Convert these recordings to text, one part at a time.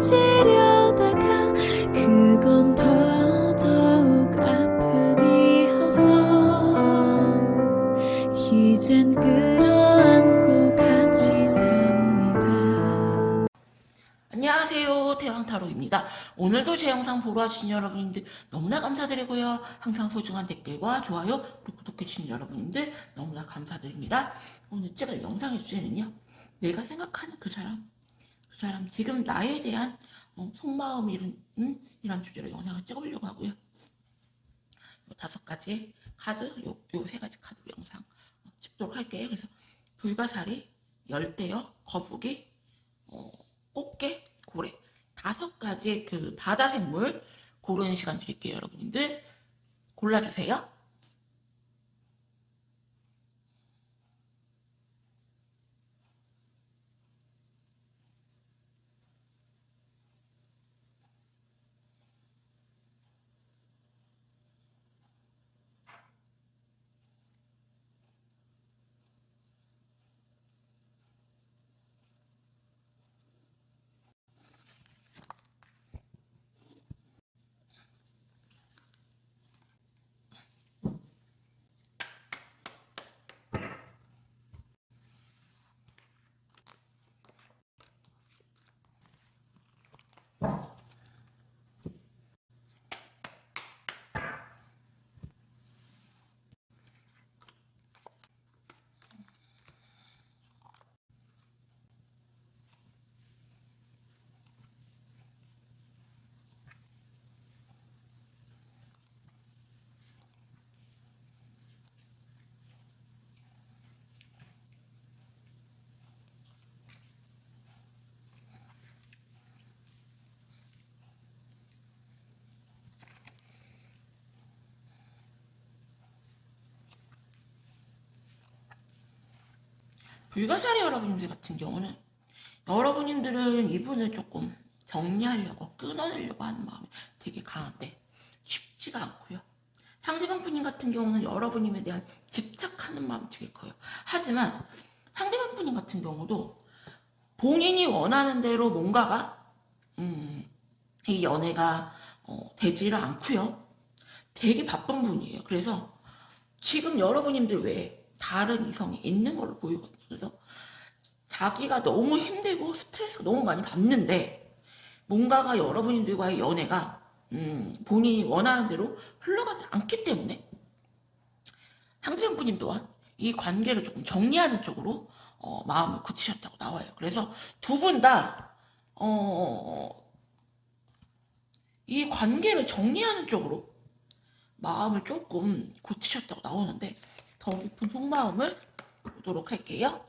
잊으려다가 그건 더더욱 아픔이어서 이젠 끌어안고 같이 삽니다. 안녕하세요, 태왕타로입니다. 오늘도 제 영상 보러 와주신 여러분들 너무나 감사드리고요. 항상 소중한 댓글과 좋아요, 그리고 구독해주신 여러분들 너무나 감사드립니다. 오늘 찍을 영상의 주제는요, 내가 생각하는 그 사람 지금 나에 대한 속마음 이란 주제로 영상을 찍어보려고 하고요. 요 5가지 카드, 요 3가지 카드 영상 찍도록 할게요. 그래서 불가사리, 열대어, 거북이, 꽃게, 고래 5가지 그 바다 생물 고르는 시간 드릴게요. 여러분들 골라주세요. 불가사리 여러분들 같은 경우는 여러분들은 이분을 조금 정리하려고 끊어내려고 하는 마음이 되게 강한데 쉽지가 않고요. 상대방 분님 같은 경우는 여러분님에 대한 집착하는 마음이 되게 커요. 하지만 상대방 분님 같은 경우도 본인이 원하는 대로 뭔가가 이 연애가 되지를 않고요. 되게 바쁜 분이에요. 그래서 지금 여러분님들 외에 다른 이성이 있는 걸로 보이거든요. 그래서 자기가 너무 힘들고 스트레스가 너무 많이 받는데 뭔가가 여러분들과의 연애가 본인이 원하는 대로 흘러가지 않기 때문에 상대방 분님 또한 이 관계를 조금 정리하는 쪽으로 마음을 굳히셨다고 나와요. 그래서 두 분 다 이 관계를 정리하는 쪽으로 마음을 조금 굳히셨다고 나오는데 더 깊은 속마음을 보도록 할게요.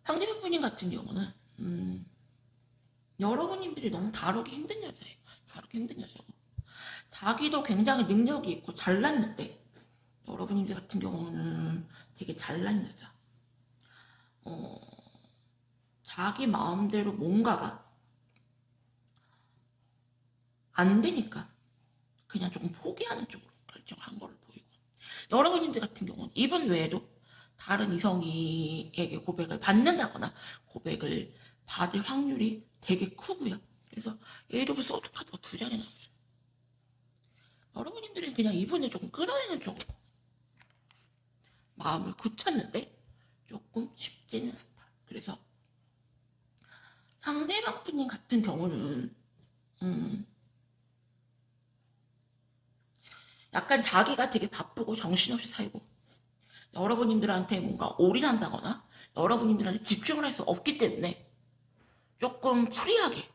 상대방 분님 같은 경우는 여러분님들이 너무 다루기 힘든 여자예요. 다루기 힘든 여자고 자기도 굉장히 능력이 있고 잘났는데 여러분들 같은 경우는 되게 잘난 여자. 자기 마음대로 뭔가가 안 되니까 그냥 조금 포기하는 쪽으로 결정한 걸로 보이고, 여러분들 같은 경우는 이분 외에도 다른 이성에게 고백을 받는다거나 고백을 받을 확률이 되게 크고요. 그래서 예를 소드 카드가 2장이 나왔어요. 여러분들은 그냥 이분을 조금 끌어내는 쪽으로 마음을 굳혔는데 조금 쉽지는 않다. 그래서 상대방 분님 같은 경우는 약간 자기가 되게 바쁘고 정신없이 살고 여러분들한테 뭔가 올인한다거나 여러분들한테 집중을 할 수 없기 때문에 조금 프리하게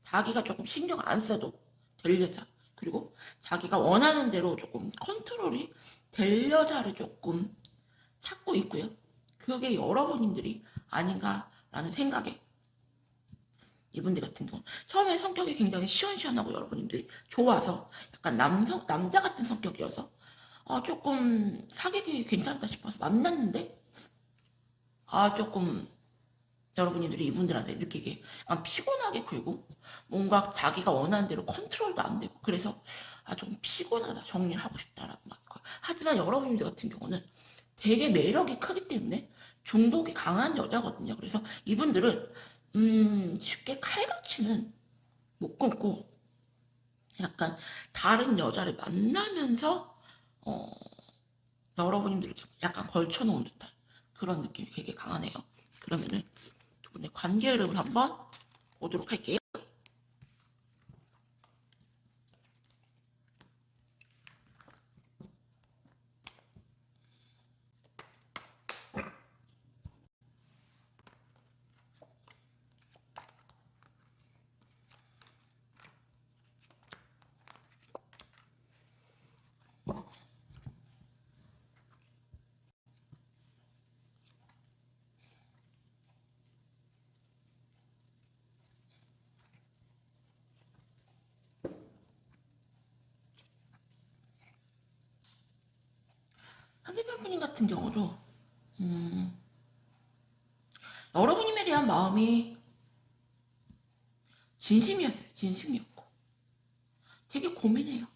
자기가 조금 신경 안 써도 될 여자, 그리고 자기가 원하는 대로 조금 컨트롤이 될 여자를 조금 찾고 있고요. 그게 여러분들이 아닌가라는 생각에 이분들 같은 경우 처음에 성격이 굉장히 시원시원하고 여러분들이 좋아서 약간 남자 같은 성격이어서 조금 사귀기 괜찮다 싶어서 만났는데 조금 여러분들이 이분들한테 느끼게 약간 피곤하게 굴고 뭔가 자기가 원하는 대로 컨트롤도 안 되고 그래서 좀 피곤하다 정리를 하고 싶다라는 말이 거예요. 하지만 여러분들 같은 경우는 되게 매력이 크기 때문에 중독이 강한 여자거든요. 그래서 이분들은 쉽게 칼같이는 못 끊고 약간 다른 여자를 만나면서 어, 여러분들이 약간 걸쳐놓은 듯한 그런 느낌이 되게 강하네요. 그러면은 두 분의 관계 흐름을 한번 보도록 할게요. 상대편 분님 같은 경우도 여러분님에 대한 마음이 진심이었어요. 진심이었고 되게 고민해요.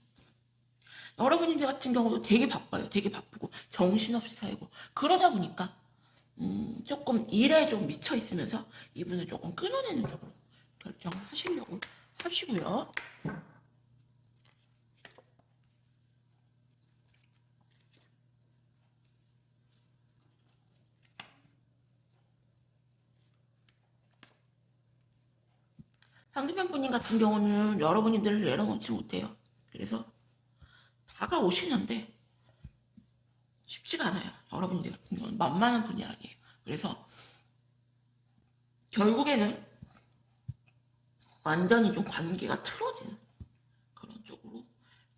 여러분들 같은 경우도 되게 바빠요. 되게 바쁘고 정신없이 살고 그러다 보니까 조금 일에 좀 미쳐 있으면서 이분을 조금 끊어내는 쪽으로 결정을 하시려고 하시고요. 상대편 분님 같은 경우는 여러분들을 내려놓지 못해요. 그래서 다가오시는데 쉽지가 않아요. 여러분들 같은 경우는 만만한 분이 아니에요. 그래서 결국에는 완전히 좀 관계가 틀어지는 그런 쪽으로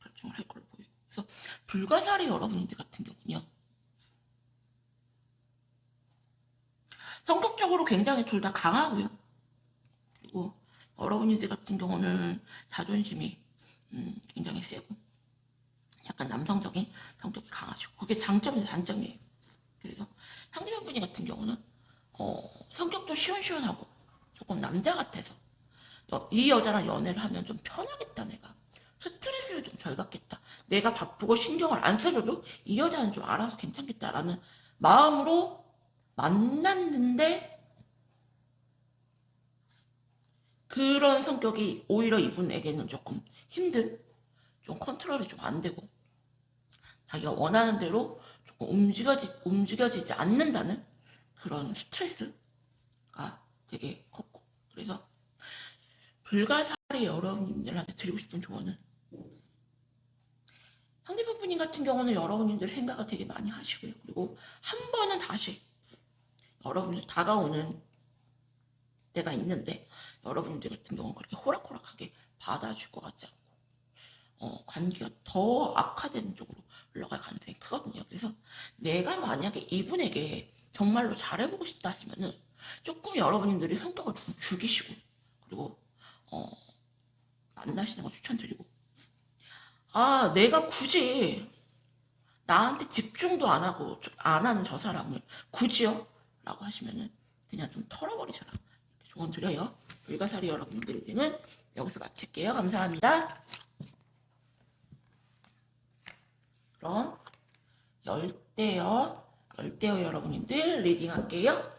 결정을 할 걸로 보여요. 그래서 불가사리 여러분들 같은 경우는요. 성격적으로 굉장히 둘 다 강하고요. 그리고 여러분들 같은 경우는 자존심이 굉장히 세고 약간 남성적인 성격이 강하시고 그게 장점이자 단점이에요. 그래서 상대편 분이 같은 경우는 성격도 시원시원하고 조금 남자 같아서 이 여자랑 연애를 하면 좀 편하겠다 내가 스트레스를 좀 덜 받겠다 내가 바쁘고 신경을 안 써줘도 이 여자는 좀 알아서 괜찮겠다라는 마음으로 만났는데 그런 성격이 오히려 이분에게는 조금 힘든 좀 컨트롤이 좀 안 되고 자기가 원하는 대로 조금 움직여지지 않는다는 그런 스트레스가 되게 컸고 그래서 불가사리 여러분들한테 드리고 싶은 조언은 상대편 분님 같은 경우는 여러분들 생각을 되게 많이 하시고요. 그리고 한 번은 다시 여러분들 다가오는 때가 있는데 여러분들 같은 경우는 그렇게 호락호락하게 받아줄 것 같지 않고 관계가 더 악화되는 쪽으로 흘러갈 가능성이 크거든요. 그래서 내가 만약에 이분에게 정말로 잘해보고 싶다 하시면은 조금 여러분들이 성격을 좀 죽이시고 그리고 어, 만나시는 거 추천드리고 내가 굳이 나한테 집중도 안 하고 안 하는 저 사람을 굳이요? 라고 하시면은 그냥 좀 털어버리셔라 이렇게 조언 드려요. 불가사리 여러분들에게는 여기서 마칠게요. 감사합니다. 그럼 열대어 여러분들 리딩할게요.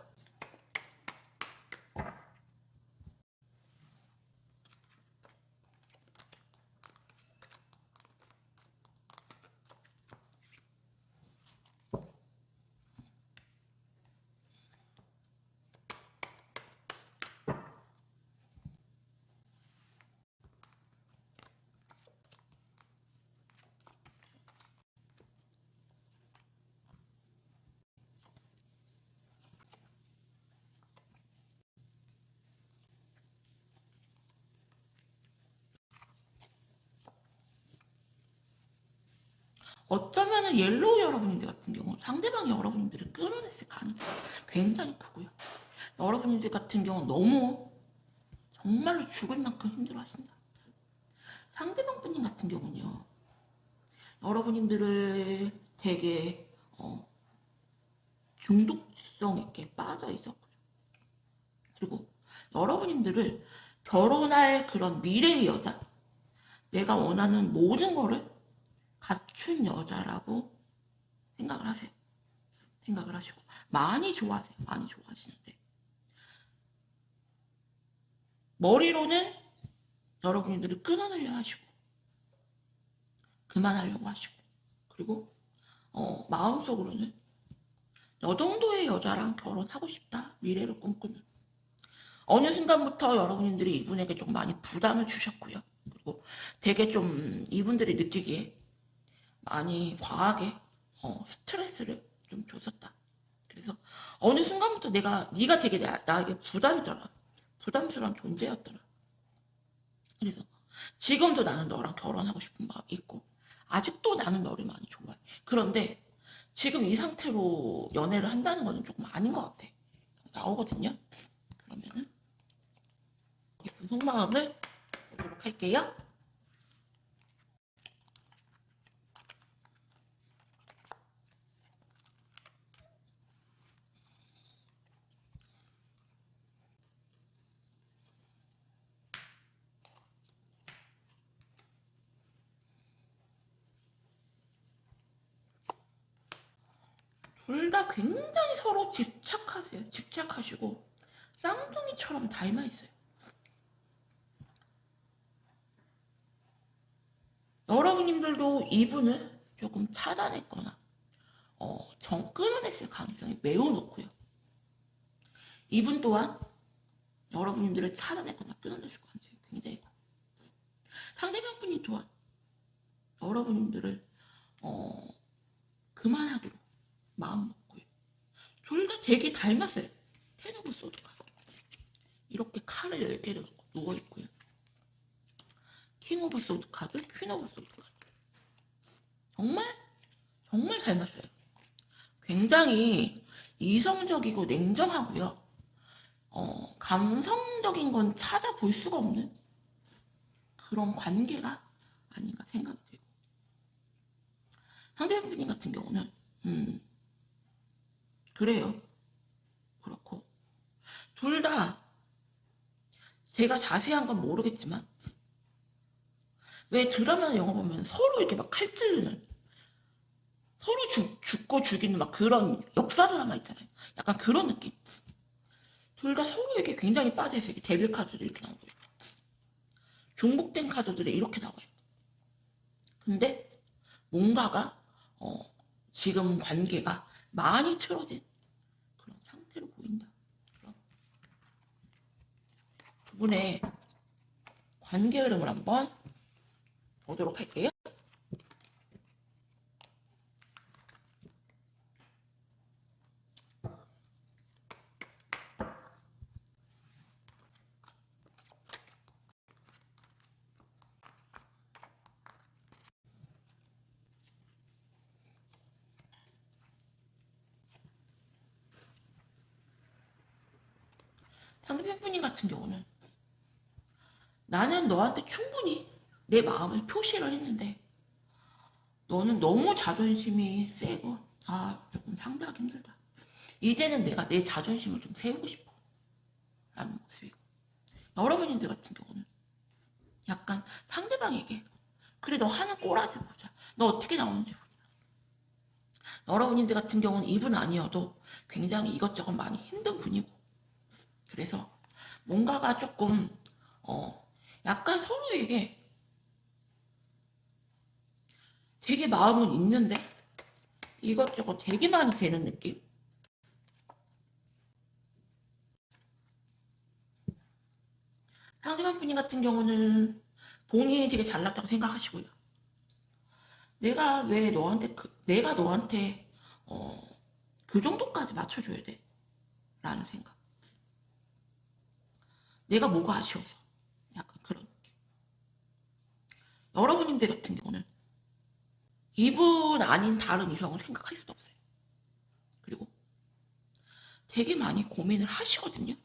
어쩌면은 옐로우 여러분들 같은 경우 상대방이 여러분들을 끊어냈을 가능성이 굉장히 크고요. 여러분들 같은 경우 너무 정말로 죽을 만큼 힘들어 하신다. 상대방 분님 같은 경우는요. 여러분들을 되게 중독성 있게 빠져 있었고요. 그리고 여러분님들을 결혼할 그런 미래의 여자, 내가 원하는 모든 거를 갖춘 여자라고 생각을 하세요. 생각을 하시고 많이 좋아하세요. 많이 좋아하시는데 머리로는 여러분들을 끊어내려 하시고 그만하려고 하시고 그리고 마음속으로는 저 정도의 여자랑 결혼하고 싶다 미래를 꿈꾸는 어느 순간부터 여러분들이 이분에게 좀 많이 부담을 주셨고요. 그리고 되게 좀 이분들이 느끼기에 많이 과하게 스트레스를 좀 줬었다. 그래서 어느 순간부터 네가 되게 나에게 부담이잖아. 부담스러운 존재였더라. 그래서 지금도 나는 너랑 결혼하고 싶은 마음이 있고 아직도 나는 너를 많이 좋아해. 그런데 지금 이 상태로 연애를 한다는 거는 조금 아닌 것 같아. 나오거든요. 그러면은 깊은 속마음을 보도록 할게요. 둘 다 굉장히 서로 집착하세요. 집착하시고 쌍둥이처럼 닮아 있어요. 여러분님들도 이분을 조금 차단했거나 끊어냈을 가능성이 매우 높고요. 이분 또한 여러분들을 차단했거나 끊어냈을 가능성이 굉장히 높아요. 상대방 분이 또한 여러분들을 그만하기로 마음 먹고요. 둘 다 되게 닮았어요. 텐 오브 소드가 이렇게 칼을 10개를 놓고 누워있고요. 킹 오브 소드 카드, 퀸 오브 소드 카드 정말 닮았어요. 굉장히 이성적이고 냉정하고요. 감성적인 건 찾아볼 수가 없는 그런 관계가 아닌가 생각이 돼요. 상대방분 같은 경우는 그래요. 그렇고 둘 다 제가 자세한 건 모르겠지만 왜 드라마나 영화 보면 서로 이렇게 막 칼 찌르는 서로 죽고 죽이는 막 그런 역사 드라마 있잖아요. 약간 그런 느낌. 둘 다 서로에게 굉장히 빠져있어요. 데빌 카드도 이렇게 나오고요. 중복된 카드들이 이렇게 나와요. 근데 뭔가가 지금 관계가 많이 틀어진 그런 상태로 보인다. 두 분의 관계 흐름을 한번 보도록 할게요. 상대편 분님 같은 경우는 나는 너한테 충분히 내 마음을 표시를 했는데 너는 너무 자존심이 세고 조금 상대하기 힘들다. 이제는 내가 내 자존심을 좀 세우고 싶어 라는 모습이고 여러분들 같은 경우는 약간 상대방에게 그래 너 하는 꼬라지 보자. 너 어떻게 나오는지 보자. 여러분들 같은 경우는 이분 아니어도 굉장히 이것저것 많이 힘든 분이고 그래서 뭔가가 조금 약간 서로에게 되게 마음은 있는데 이것저것 되게 많이 되는 느낌. 상대방 분이 같은 경우는 본인이 되게 잘났다고 생각하시고요. 내가 너한테 그 정도까지 맞춰줘야 돼 라는 생각. 내가 뭐가 아쉬워서 약간 그런 느낌. 여러분들 같은 경우는 이분 아닌 다른 이성을 생각할 수도 없어요. 그리고 되게 많이 고민을 하시거든요.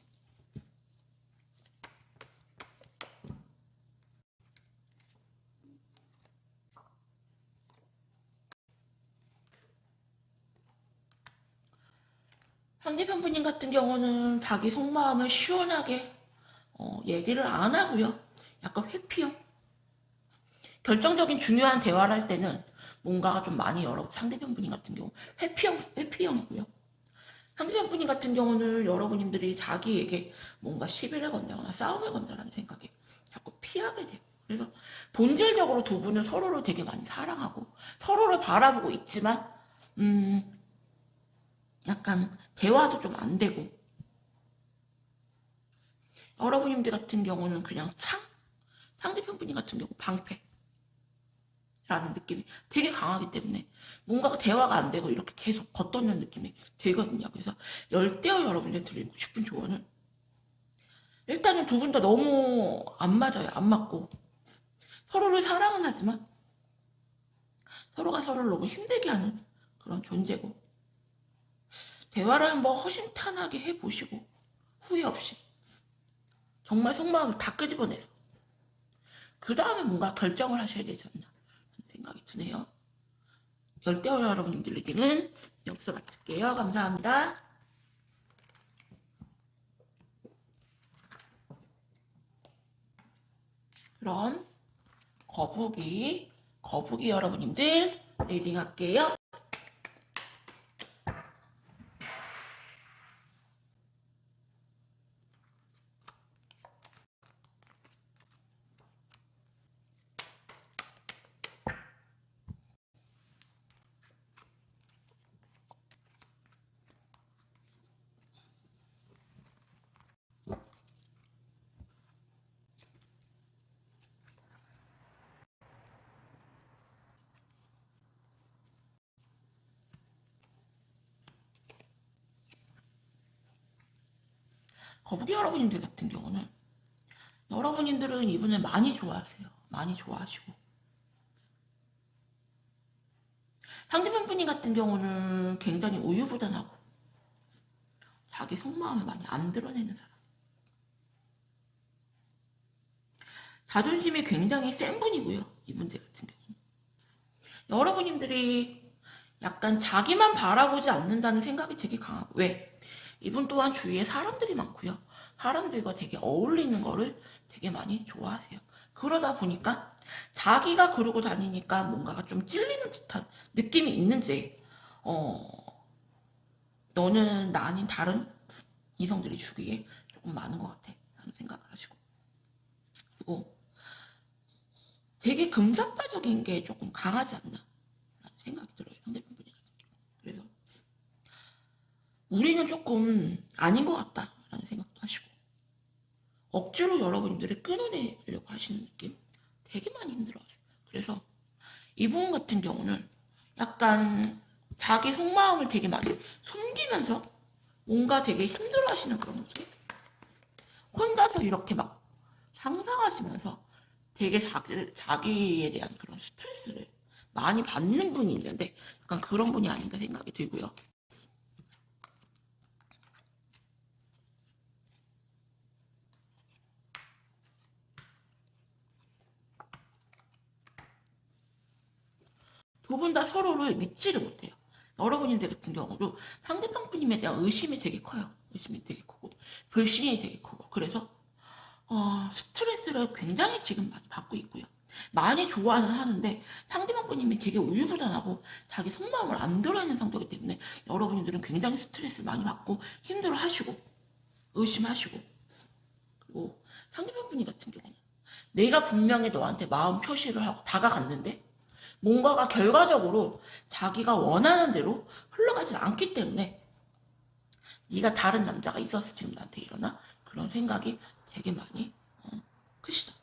상대편분님 같은 경우는 자기 속마음을 시원하게 얘기를 안 하고요. 약간 회피형. 결정적인 중요한 대화를 할 때는 뭔가가 좀 많이 상대편분님 같은 경우 회피형이고요. 상대편분님 같은 경우는 여러분님들이 자기에게 뭔가 시비를 건다거나 싸움을 건다라는 생각에 자꾸 피하게 돼요. 그래서 본질적으로 두 분은 서로를 되게 많이 사랑하고 서로를 바라보고 있지만 약간 대화도 좀 안 되고 여러분님들 같은 경우는 그냥 상대편 분님 같은 경우 방패라는 느낌이 되게 강하기 때문에 뭔가 대화가 안 되고 이렇게 계속 겉도는 느낌이 되거든요. 그래서 열대어 여러분들 드리고 싶은 조언은 일단은 두 분 다 너무 안 맞아요. 안 맞고 서로를 사랑은 하지만 서로가 서로를 너무 힘들게 하는 그런 존재고 대화를 한번 허심탄회하게 해보시고 후회 없이 정말 속마음을 다 끄집어내서 그 다음에 뭔가 결정을 하셔야 되지 않나 하는 생각이 드네요. 열대어 여러분들에게는 여기서 마칠게요. 감사합니다. 그럼 거북이 여러분님들 리딩할게요. 거북이 여러분님들 같은 경우는 여러분님들은 이분을 많이 좋아하세요. 많이 좋아하시고 상대편 분님 같은 경우는 굉장히 우유부단하고 자기 속마음을 많이 안 드러내는 사람. 자존심이 굉장히 센 분이고요. 이분들 같은 경우는. 여러분님들이 약간 자기만 바라보지 않는다는 생각이 되게 강하고 왜? 이분 또한 주위에 사람들이 많고요. 사람들과 되게 어울리는 거를 되게 많이 좋아하세요. 그러다 보니까 자기가 그러고 다니니까 뭔가가 좀 찔리는 듯한 느낌이 있는지 너는 나 아닌 다른 이성들이 주위에 조금 많은 것 같아 라는 생각을 하시고 그리고 되게 금사빠적인 게 조금 강하지 않나 라는 생각이 들어요. 상대편 분이. 그래서 우리는 조금 아닌 것 같다라는 생각도 하시고 억지로 여러분들이 끊어내려고 하시는 느낌 되게 많이 힘들어하세요. 그래서 이분 같은 경우는 약간 자기 속마음을 되게 많이 숨기면서 뭔가 되게 힘들어하시는 그런 모습 혼자서 이렇게 막 상상하시면서 되게 자기에 대한 그런 스트레스를 많이 받는 분이 있는데 약간 그런 분이 아닌가 생각이 들고요. 두 분 다 서로를 믿지를 못해요. 여러분들 같은 경우도 상대방 분님에 대한 의심이 되게 커요. 의심이 되게 크고 불신이 되게 크고 그래서 스트레스를 굉장히 지금 많이 받고 있고요. 많이 좋아는 하는데 상대방 분님이 되게 우유부단하고 자기 속마음을 안 드러내는 성격이기 때문에 여러분들은 굉장히 스트레스 많이 받고 힘들어하시고 의심하시고 그리고 상대방 분이 같은 경우는 내가 분명히 너한테 마음 표시를 하고 다가갔는데 뭔가가 결과적으로 자기가 원하는 대로 흘러가지 않기 때문에 네가 다른 남자가 있어서 지금 나한테 이러나 그런 생각이 되게 많이 크시다.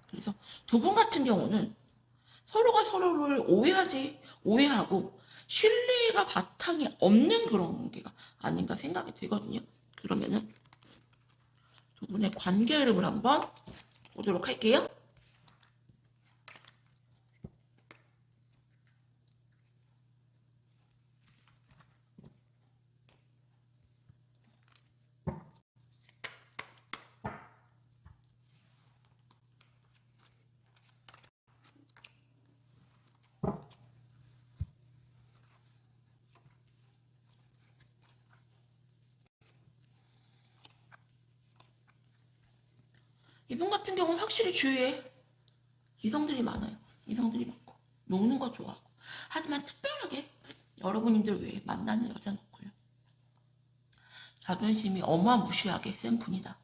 그래서 두 분 같은 경우는 서로가 서로를 오해하고 신뢰가 바탕이 없는 그런 관계가 아닌가 생각이 되거든요. 그러면은 두 분의 관계 흐름을 한번 보도록 할게요. 이분 같은 경우는 확실히 주위에 이성들이 많아요. 이성들이 많고 노는 거 좋아하고. 하지만 특별하게 여러분들 외에 만나는 여자는 없고요. 자존심이 어마무시하게 센 분이다.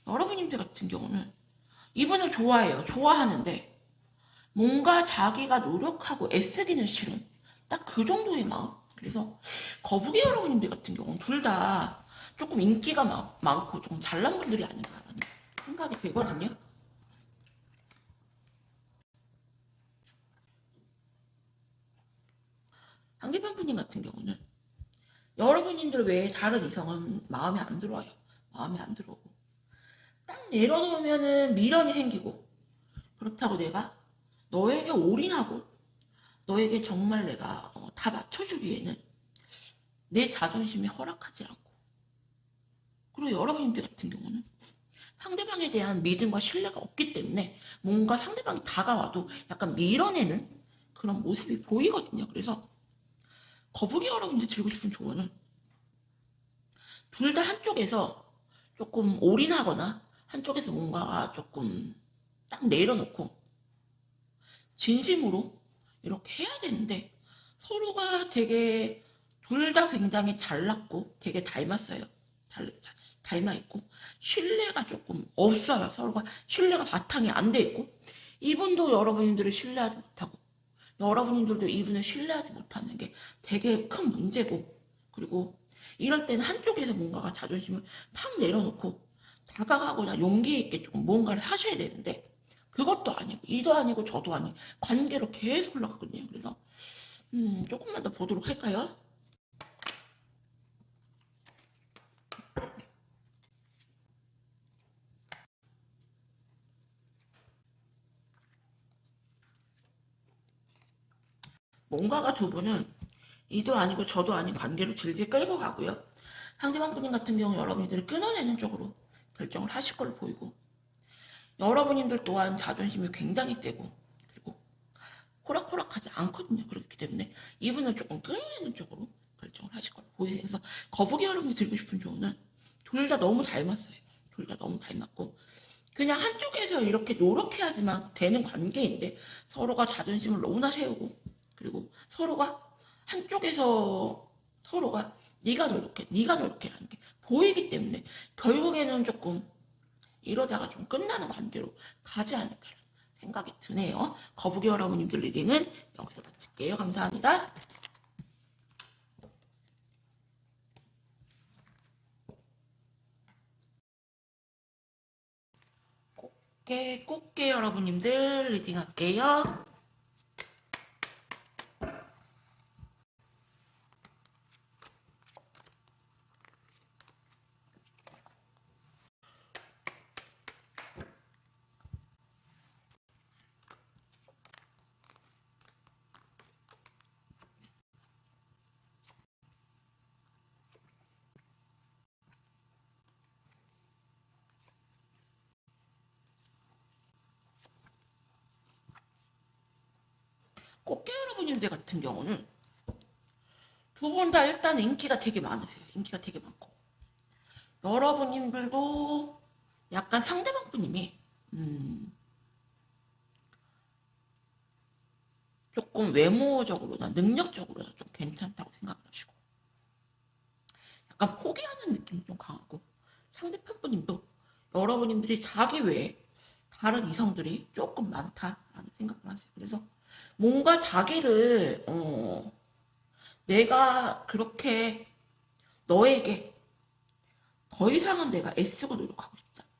여러분들 같은 경우는 이분을 좋아해요. 좋아하는데 뭔가 자기가 노력하고 애쓰기는 싫은 딱 그 정도의 마음. 그래서 거북이 여러분들 같은 경우는 둘 다 조금 인기가 많고 좀 잘난 분들이 아닌가라는 생각이 되거든요. 상대방 분님 같은 경우는 여러분들 외에 다른 이성은 마음에 안 들어와요. 마음에 안 들어오고 딱 내려놓으면은 미련이 생기고, 그렇다고 내가 너에게 올인하고 너에게 정말 내가 다 맞춰주기에는 내 자존심이 허락하지 않고, 그리고 여러분들 같은 경우는 상대방에 대한 믿음과 신뢰가 없기 때문에 뭔가 상대방이 다가와도 약간 밀어내는 그런 모습이 보이거든요. 그래서 거북이 여러분들 드리고 싶은 조언은 둘 다 한쪽에서 조금 올인하거나 한쪽에서 뭔가 조금 딱 내려놓고 진심으로 이렇게 해야 되는데, 서로가 되게 둘 다 굉장히 잘났고 되게 닮았어요. 닮아있고 신뢰가 조금 없어요. 서로가 신뢰가 바탕이 안 돼 있고, 이분도 여러분들을 신뢰하지 못하고 여러분들도 이분을 신뢰하지 못하는 게 되게 큰 문제고, 그리고 이럴 때는 한쪽에서 뭔가가 자존심을 팍 내려놓고 다가가거나 용기 있게 좀 뭔가를 하셔야 되는데, 그것도 아니고 이도 아니고 저도 아닌 관계로 계속 흘러가거든요. 그래서 조금만 더 보도록 할까요? 뭔가가 두 분은 이도 아니고 저도 아닌 관계로 질질 끌고 가고요. 상대방 분님 같은 경우 여러분들이 끊어내는 쪽으로 결정을 하실 걸로 보이고, 여러분들 또한 자존심이 굉장히 세고 그리고 호락호락하지 않거든요. 그렇기 때문에 이분은 조금 끊어내는 쪽으로 결정을 하실 걸로 보이세요. 그래서 거북이 여러분이 드리고 싶은 조언은 둘 다 너무 닮았어요. 둘 다 너무 닮았고 그냥 한쪽에서 이렇게 노력해야지만 되는 관계인데, 서로가 자존심을 너무나 세우고 그리고 서로가 한쪽에서 서로가 네가 노력해라는 게 보이기 때문에 결국에는 조금 이러다가 좀 끝나는 관계로 가지 않을까 생각이 드네요. 거북이 여러분님들 리딩은 여기서 마칠게요. 감사합니다. 꽃게 여러분님들 리딩 할게요. 꽃게 여러분님들 같은 경우는 두 분 다 일단 인기가 되게 많으세요. 인기가 되게 많고 여러분님들도 약간 상대방 분님이 조금 외모적으로나 능력적으로나 좀 괜찮다고 생각을 하시고 약간 포기하는 느낌이 좀 강하고, 상대편 분님도 여러분님들이 자기 외에 다른 이성들이 조금 많다라는 생각을 하세요. 그래서 뭔가 자기를 내가 그렇게 너에게 더 이상은 내가 애쓰고 노력하고 싶지 않다.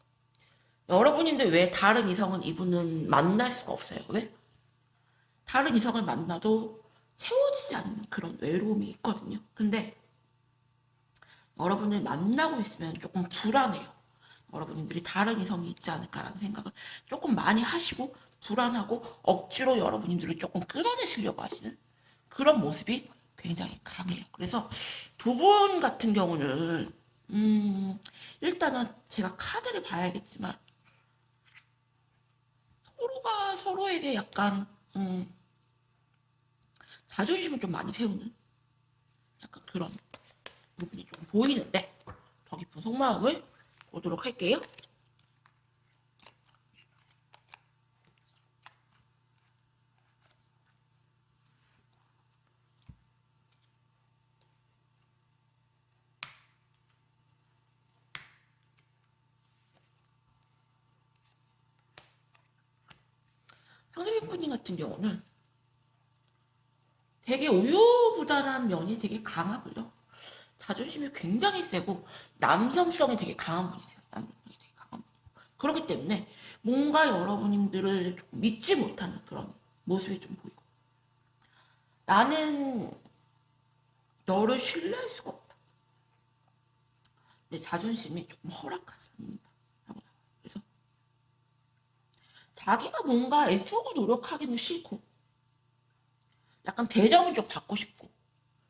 여러분인데 왜 다른 이성은 이분은 만날 수가 없어요? 왜? 다른 이성을 만나도 채워지지 않는 그런 외로움이 있거든요. 근데 여러분을 만나고 있으면 조금 불안해요. 여러분들이 다른 이성이 있지 않을까라는 생각을 조금 많이 하시고 불안하고 억지로 여러분들이 조금 끌어내시려고 하시는 그런 모습이 굉장히 강해요. 그래서 두 분 같은 경우는 일단은 제가 카드를 봐야겠지만 서로가 서로에게 약간 자존심을 좀 많이 세우는 약간 그런 부분이 좀 보이는데, 더 깊은 속마음을 보도록 할게요. 상대방분 같은 경우는 되게 우유부단한 면이 되게 강하고요. 자존심이 굉장히 세고 남성성이 되게 강한 분이세요. 남성성이 되게 강한 분. 그렇기 때문에 뭔가 여러분들을 조금 믿지 못하는 그런 모습이 좀 보이고, 나는 너를 신뢰할 수가 없다. 내 자존심이 조금 허락하지 않는다. 라고 나와요. 그래서 자기가 뭔가 애쓰고 노력하기는 싫고, 약간 대접을 좀 받고 싶고,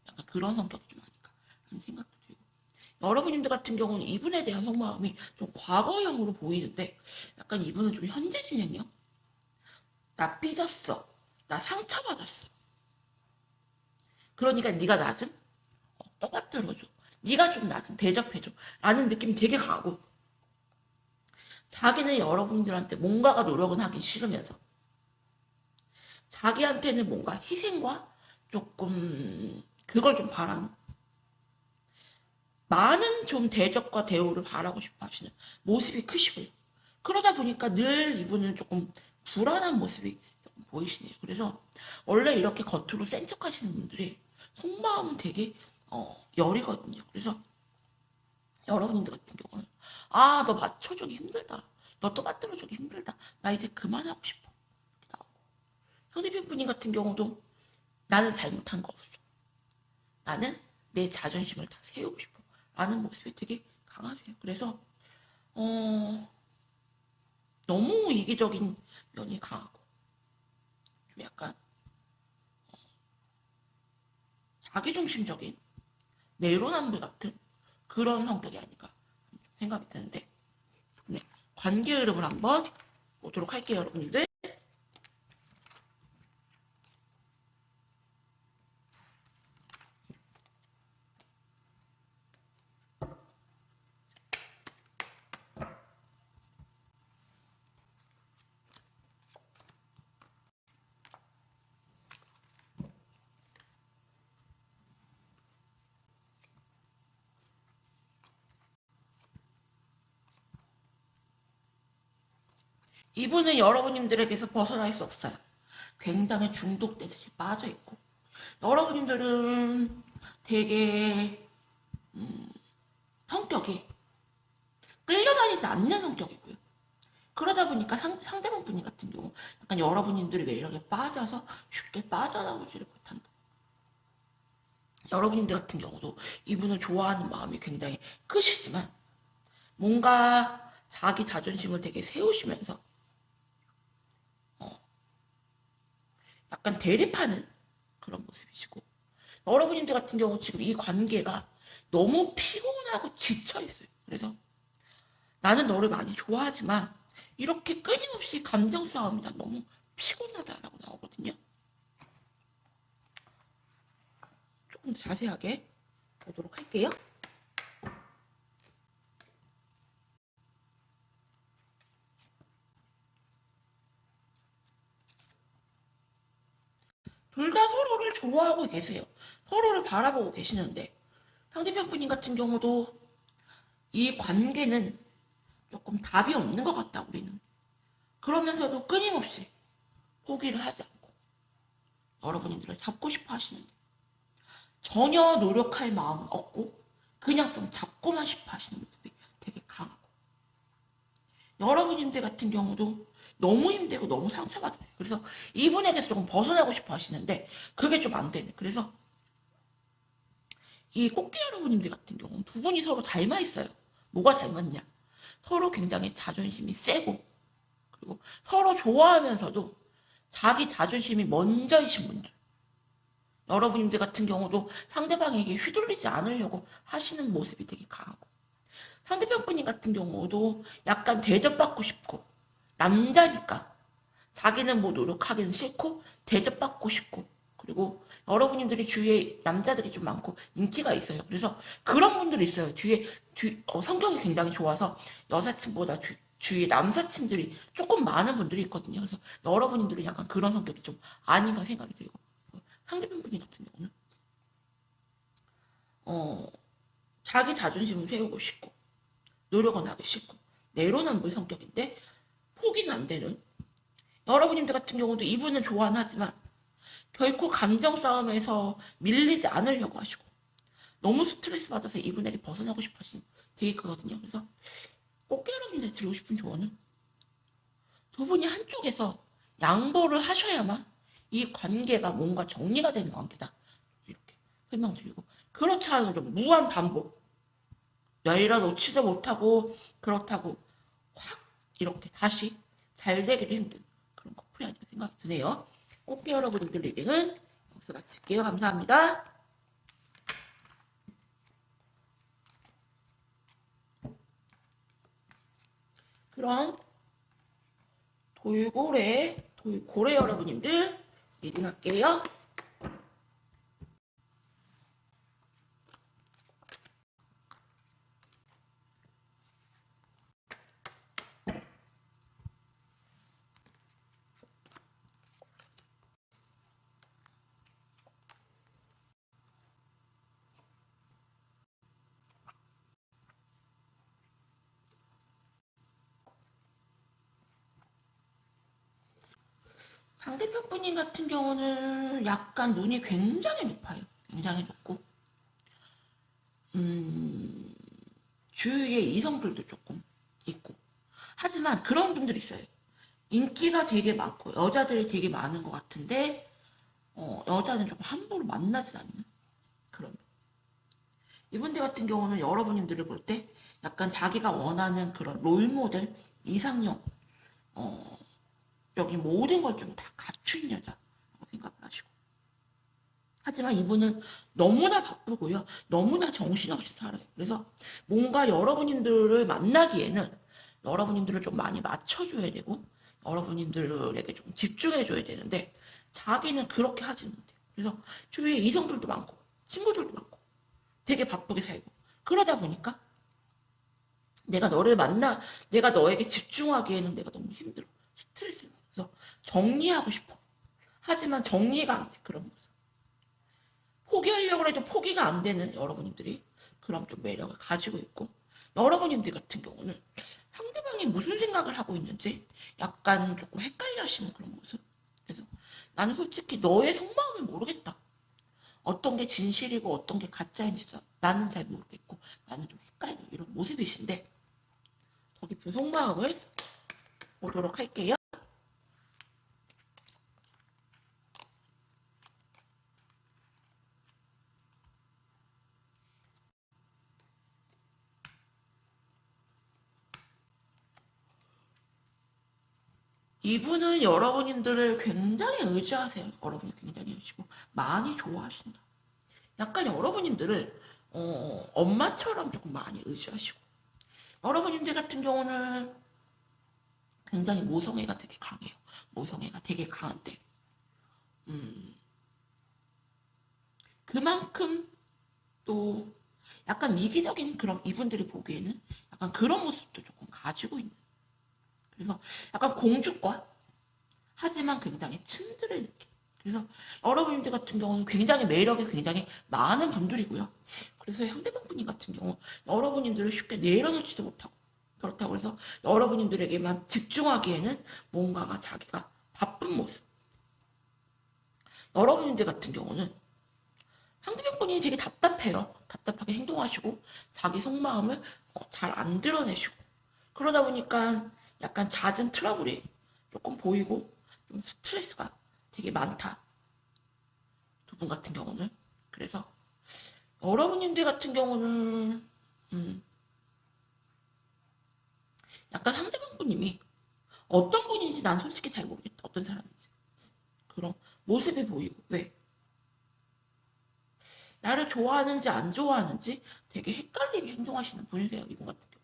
약간 그런 성격이 좀 아닐까 하는 생각도 들고, 여러분들 같은 경우는 이분에 대한 속마음이 좀 과거형으로 보이는데, 약간 이분은 좀 현재 진행형? 나 삐졌어. 나 상처받았어. 그러니까 네가 나 좀 떠받들어줘. 네가 좀 나 좀 대접해줘. 라는 느낌이 되게 강하고, 자기는 여러분들한테 뭔가가 노력은 하기 싫으면서 자기한테는 뭔가 희생과 조금 그걸 좀 바라는, 많은 좀 대접과 대우를 바라고 싶어 하시는 모습이 크시고요. 그러다 보니까 늘 이분은 조금 불안한 모습이 조금 보이시네요. 그래서 원래 이렇게 겉으로 센 척 하시는 분들이 속마음은 되게 여리거든요. 그래서 여러분들 같은 경우는 아, 너 맞춰주기 힘들다. 너 또 맞들어주기 힘들다. 나 이제 그만하고 싶어. 상대편 분님 같은 경우도 나는 잘못한 거 없어. 나는 내 자존심을 다 세우고 싶어. 라는 모습이 되게 강하세요. 그래서 너무 이기적인 면이 강하고 좀 약간 자기중심적인 내로남불 같은 그런 성격이 아닐까 생각이 드는데, 네, 관계 흐름을 한번 보도록 할게요, 여러분들. 이분은 여러분들에게서 벗어날 수 없어요. 굉장히 중독되듯이 빠져있고, 여러분들은 되게 성격이 끌려다니지 않는 성격이고요. 그러다 보니까 상대방 분이 같은 경우 약간 여러분들의 매력에 빠져서 쉽게 빠져나오지를 못한다. 여러분들 같은 경우도 이분을 좋아하는 마음이 굉장히 크시지만 뭔가 자기 자존심을 되게 세우시면서 약간 대립하는 그런 모습이시고, 여러분들 같은 경우 지금 이 관계가 너무 피곤하고 지쳐있어요. 그래서 나는 너를 많이 좋아하지만 이렇게 끊임없이 감정 싸움이 나 너무 피곤하다라고 나오거든요. 조금 자세하게 보도록 할게요. 둘 다 서로를 좋아하고 계세요. 서로를 바라보고 계시는데, 상대편 분인 같은 경우도 이 관계는 조금 답이 없는 것 같다, 우리는. 그러면서도 끊임없이 포기를 하지 않고 여러분들을 잡고 싶어 하시는데, 전혀 노력할 마음은 없고 그냥 좀 잡고만 싶어 하시는 모습이 되게 강하고, 여러분들 같은 경우도 너무 힘들고 너무 상처받으세요. 그래서 이분에게서 조금 벗어나고 싶어 하시는데 그게 좀 안 되네. 그래서 이 꽃게 여러분들 같은 경우는 두 분이 서로 닮아 있어요. 뭐가 닮았냐? 서로 굉장히 자존심이 세고, 그리고 서로 좋아하면서도 자기 자존심이 먼저이신 분들. 여러분들 같은 경우도 상대방에게 휘둘리지 않으려고 하시는 모습이 되게 강하고, 상대편 분님 같은 경우도 약간 대접받고 싶고, 남자니까 자기는 뭐 노력하기는 싫고 대접받고 싶고, 그리고 여러분들이 주위에 남자들이 좀 많고 인기가 있어요. 그래서 그런 분들이 있어요. 성격이 굉장히 좋아서 여사친보다 주위에 남사친들이 조금 많은 분들이 있거든요. 그래서 여러분들은 약간 그런 성격이 좀 아닌가 생각이 들고, 상대편 분이 같은 경우는 어, 자기 자존심을 세우고 싶고 노력은 하기 싫고 내로남불 성격인데 포기는 안 되는, 여러분님들 같은 경우도 이분은 좋아는 하지만 결코 감정 싸움에서 밀리지 않으려고 하시고 너무 스트레스 받아서 이분에게 벗어나고 싶어 하시는 되게 크거든요. 그래서 꼭 여러분들 드리고 싶은 조언은 두 분이 한쪽에서 양보를 하셔야만 이 관계가 뭔가 정리가 되는 관계다. 이렇게 설명드리고 그렇지 않은 좀 무한 반복 내려놓지도 못하고 그렇다고 확 이렇게 다시 잘 되기도 힘든 그런 커플이 아닌가 생각이 드네요. 꽃게 여러분들 리딩은 여기서 마칠게요. 감사합니다. 그럼 돌고래 여러분님들 리딩할게요. 상대편 분인 같은 경우는 약간 눈이 굉장히 높아요. 굉장히 높고 주위에 이성들도 조금 있고 하지만 그런 분들이 있어요. 인기가 되게 많고 여자들이 되게 많은 것 같은데 여자는 조금 함부로 만나진 않는 그런 이분들 같은 경우는 여러분들을 볼 때 약간 자기가 원하는 그런 롤모델 이상형 여기 모든 걸 좀 다 갖춘 여자라고 생각을 하시고 하지만 이분은 너무나 바쁘고요. 너무나 정신없이 살아요. 그래서 뭔가 여러분들을 만나기에는 여러분들을 좀 많이 맞춰줘야 되고 여러분들에게 좀 집중해줘야 되는데 자기는 그렇게 하지 못해요. 그래서 주위에 이성들도 많고 친구들도 많고 되게 바쁘게 살고 그러다 보니까 내가 너에게 집중하기에는 내가 너무 힘들어. 스트레스를 받아서 정리하고 싶어. 하지만 정리가 안 돼. 그런 모습. 포기하려고 해도 포기가 안 되는 여러분들이 그런 좀 매력을 가지고 있고 여러분들 같은 경우는 상대방이 무슨 생각을 하고 있는지 약간 조금 헷갈려 하시는 그런 모습. 그래서 나는 솔직히 너의 속마음을 모르겠다. 어떤 게 진실이고 어떤 게 가짜인지 나는 잘 모르겠고 나는 좀 헷갈려. 이런 모습이신데 더 깊은 속마음을 보도록 할게요. 이분은 여러분들을 굉장히 의지하세요. 여러분이 굉장히 의지고 많이 좋아하신다. 약간 여러분들을 엄마처럼 조금 많이 의지하시고 여러분들 같은 경우는 굉장히 모성애가 되게 강해요. 모성애가 되게 강한데 그만큼 또 약간 이기적인 그런 이분들이 보기에는 약간 그런 모습도 조금 가지고 있는 그래서 약간 공주과 하지만 굉장히 츤드레 느낌. 그래서 여러분들 같은 경우는 굉장히 매력이 굉장히 많은 분들이고요. 그래서 상대방 분이 같은 경우 여러분들을 쉽게 내려놓지도 못하고 그렇다고 해서 여러분들에게만 집중하기에는 뭔가가 자기가 바쁜 모습. 여러분들 같은 경우는 상대방 분이 되게 답답해요. 답답하게 행동하시고 자기 속마음을 잘 안 드러내시고 그러다 보니까 약간 잦은 트러블이 조금 보이고 좀 스트레스가 되게 많다. 두 분 같은 경우는. 그래서 여러분들 같은 경우는 약간 상대방 분님이 어떤 분인지 난 솔직히 잘 모르겠다. 어떤 사람인지. 그런 모습이 보이고 왜? 나를 좋아하는지 안 좋아하는지 되게 헷갈리게 행동하시는 분이세요. 이분 같은 경우.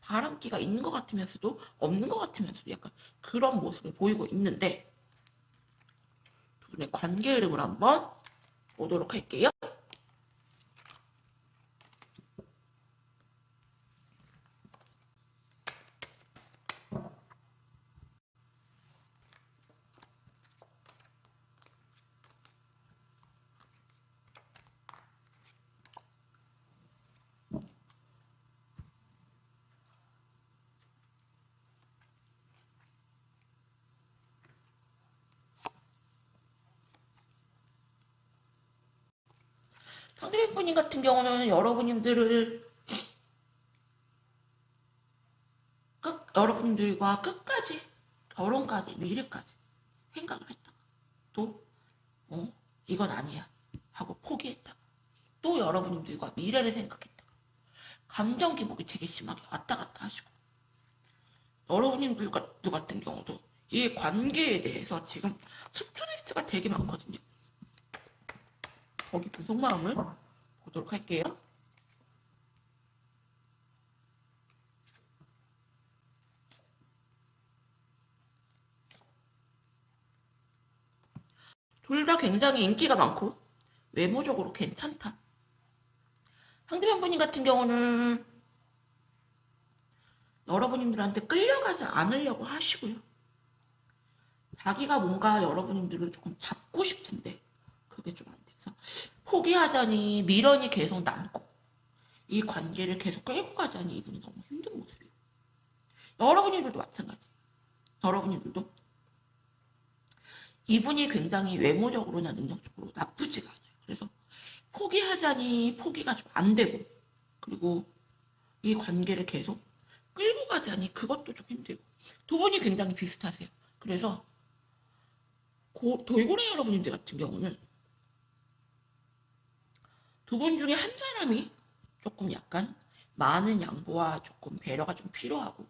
바람기가 있는 것 같으면서도 없는 것 같으면서도 약간 그런 모습을 보이고 있는데 두 분의 관계 흐름을 한번 보도록 할게요. 상대편분님 같은 경우는 여러분들과 끝까지, 결혼까지, 미래까지 생각을 했다가 또 이건 아니야 하고 포기했다가 또 여러분들과 미래를 생각했다가 감정 기복이 되게 심하게 왔다 갔다 하시고, 여러분들 같은 경우도 이 관계에 대해서 지금 스트레스가 되게 많거든요. 거기 그 속마음을 보도록 할게요. 둘 다 굉장히 인기가 많고 외모적으로 괜찮다. 상대편 분님 같은 경우는 여러분들한테 끌려가지 않으려고 하시고요. 자기가 뭔가 여러분들을 조금 잡고 싶은데 그게 좀 안 돼서 포기하자니 미련이 계속 남고 이 관계를 계속 끌고 가자니 이분이 너무 힘든 모습이에요. 여러분들도 마찬가지. 여러분들도 이분이 굉장히 외모적으로나 능력적으로 나쁘지가 않아요. 그래서 포기하자니 포기가 좀 안 되고, 그리고 이 관계를 계속 끌고 가자니 그것도 좀 힘들고, 두 분이 굉장히 비슷하세요. 그래서 돌고래 여러분들 같은 경우는 두 분 중에 한 사람이 조금 약간 많은 양보와 조금 배려가 좀 필요하고,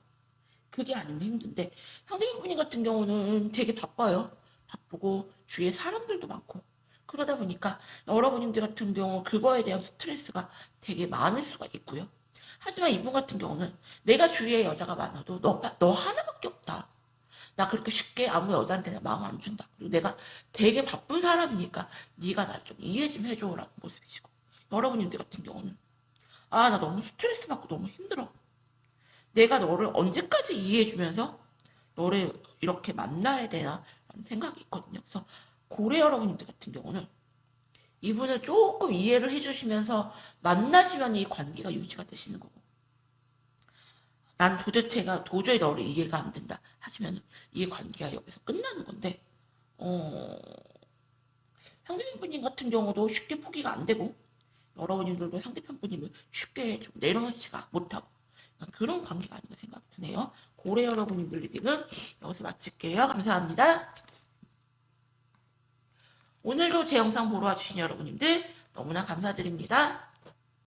그게 아니면 힘든데, 상대편분님 같은 경우는 되게 바빠요. 바쁘고 주위에 사람들도 많고, 그러다 보니까 여러분들 같은 경우 그거에 대한 스트레스가 되게 많을 수가 있고요. 하지만 이분 같은 경우는 내가 주위에 여자가 많아도 너 하나밖에 없다. 나 그렇게 쉽게 아무 여자한테 마음 안 준다. 그리고 내가 되게 바쁜 사람이니까 네가 날 좀 이해 좀 해줘라는 모습이시고, 여러분들 같은 경우는 나 너무 스트레스 받고 너무 힘들어. 내가 너를 언제까지 이해해주면서 너를 이렇게 만나야 되나 라는 생각이 있거든요. 그래서 고래 여러분들 같은 경우는 이분을 조금 이해를 해주시면서 만나시면 이 관계가 유지가 되시는 거고, 난 도저히 너를 이해가 안 된다 하시면 이 관계가 여기서 끝나는 건데, 상대편 분님 같은 경우도 쉽게 포기가 안 되고, 여러분들도 상대편 분님을 쉽게 좀 내려놓지가 못하고, 그런 관계가 아닌가 생각 드네요. 고래 여러분들 리딩은 여기서 마칠게요. 감사합니다. 오늘도 제 영상 보러 와주신 여러분들 너무나 감사드립니다.